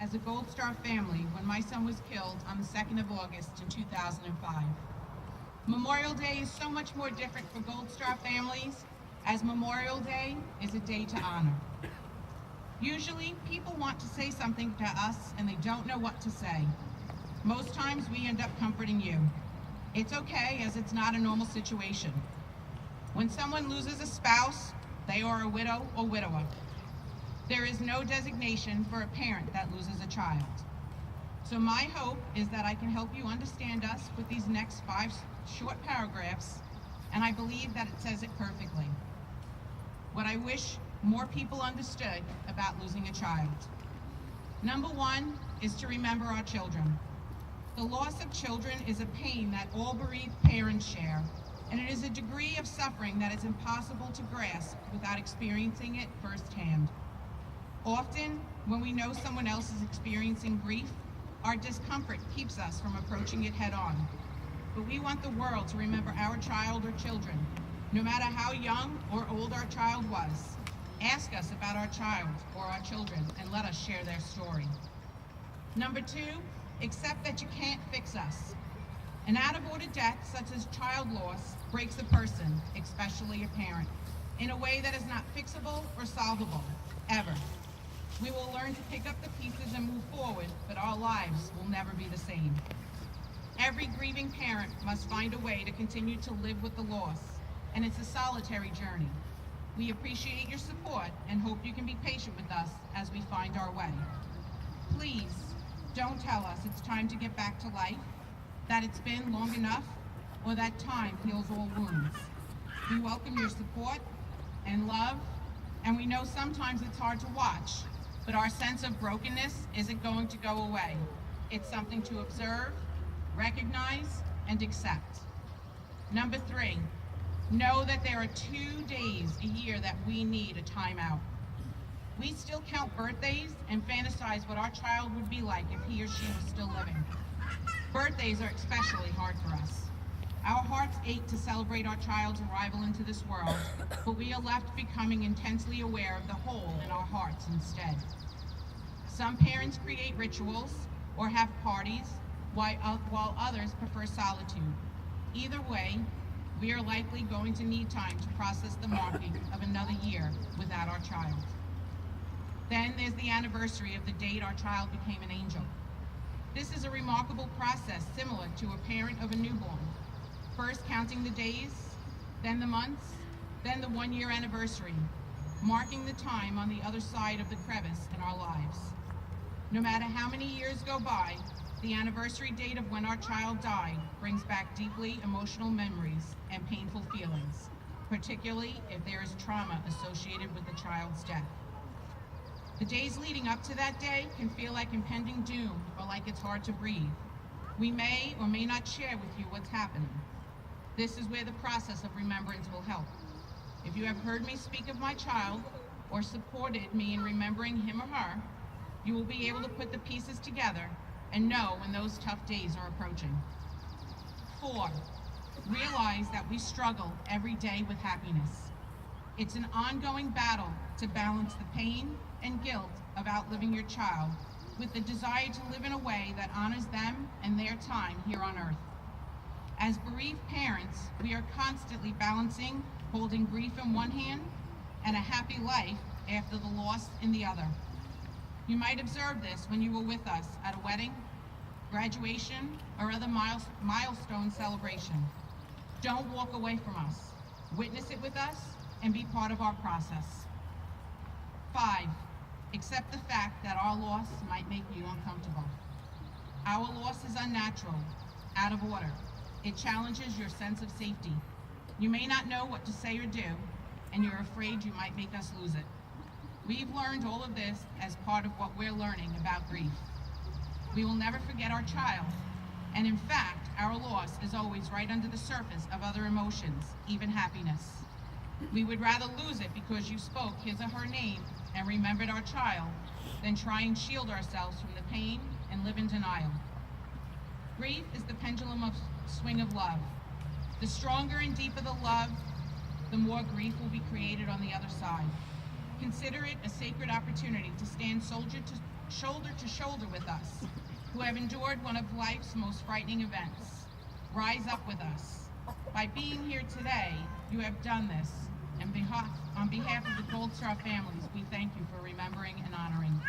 as a Gold Star family when my son was killed on the 2nd of August in 2005. Memorial Day is so much more different for Gold Star families, as Memorial Day is a day to honor. Usually, people want to say something to us and they don't know what to say. Most times, we end up comforting you. It's okay, as it's not a normal situation. When someone loses a spouse, they are a widow or widower. There is no designation for a parent that loses a child. So my hope is that I can help you understand us with these next 5 short paragraphs, and I believe that it says it perfectly. What I wish more people understood about losing a child. Number 1 is to remember our children. The loss of children is a pain that all bereaved parents share, and it is a degree of suffering that is impossible to grasp without experiencing it firsthand. Often, when we know someone else is experiencing grief, our discomfort keeps us from approaching it head on. But we want the world to remember our child or children, no matter how young or old our child was. Ask us about our child or our children and let us share their story. Number 2, accept that you can't fix us. An out-of-order death, such as child loss, breaks a person, especially a parent, in a way that is not fixable or solvable, ever. We will learn to pick up the pieces and move forward, but our lives will never be the same. Every grieving parent must find a way to continue to live with the loss, and it's a solitary journey. We appreciate your support and hope you can be patient with us as we find our way. Please, don't tell us it's time to get back to life, that it's been long enough, or that time heals all wounds. We welcome your support and love, and we know sometimes it's hard to watch, but our sense of brokenness isn't going to go away. It's something to observe, recognize, and accept. Number 3, know that there are 2 days a year that we need a timeout. We still count birthdays and fantasize what our child would be like if he or she was still living. Birthdays are especially hard for us. Our hearts ache to celebrate our child's arrival into this world, but we are left becoming intensely aware of the hole in our hearts instead. Some parents create rituals or have parties, while others prefer solitude. Either way, we are likely going to need time to process the marking of another year without our child. Then there's the anniversary of the date our child became an angel. This is a remarkable process similar to a parent of a newborn. First counting the days, then the months, then the 1-year anniversary, marking the time on the other side of the crevice in our lives. No matter how many years go by, the anniversary date of when our child died brings back deeply emotional memories and painful feelings, particularly if there is trauma associated with the child's death. The days leading up to that day can feel like impending doom or like it's hard to breathe. We may or may not share with you what's happening. This is where the process of remembrance will help. If you have heard me speak of my child or supported me in remembering him or her, you will be able to put the pieces together and know when those tough days are approaching. 4, realize that we struggle every day with happiness. It's an ongoing battle to balance the pain and guilt of outliving your child with the desire to live in a way that honors them and their time here on earth. As bereaved parents, we are constantly balancing holding grief in one hand and a happy life after the loss in the other. You might observe this when you were with us at a wedding, graduation, or other milestone celebration. Don't walk away from us. Witness it with us and be part of our process. 5, accept the fact that our loss might make you uncomfortable. Our loss is unnatural, out of order. It challenges your sense of safety. You may not know what to say or do, and you're afraid you might make us lose it. We've learned all of this as part of what we're learning about grief. We will never forget our child, and in fact, our loss is always right under the surface of other emotions, even happiness. We would rather lose it because you spoke his or her name and remembered our child than try and shield ourselves from the pain and live in denial. Grief is the pendulum of swing of love. The stronger and deeper the love, the more grief will be created on the other side. Consider it a sacred opportunity to stand shoulder to shoulder with us, who have endured one of life's most frightening events. Rise up with us. By being here today, you have done this. And on behalf of the Gold Star families, we thank you for remembering and honoring.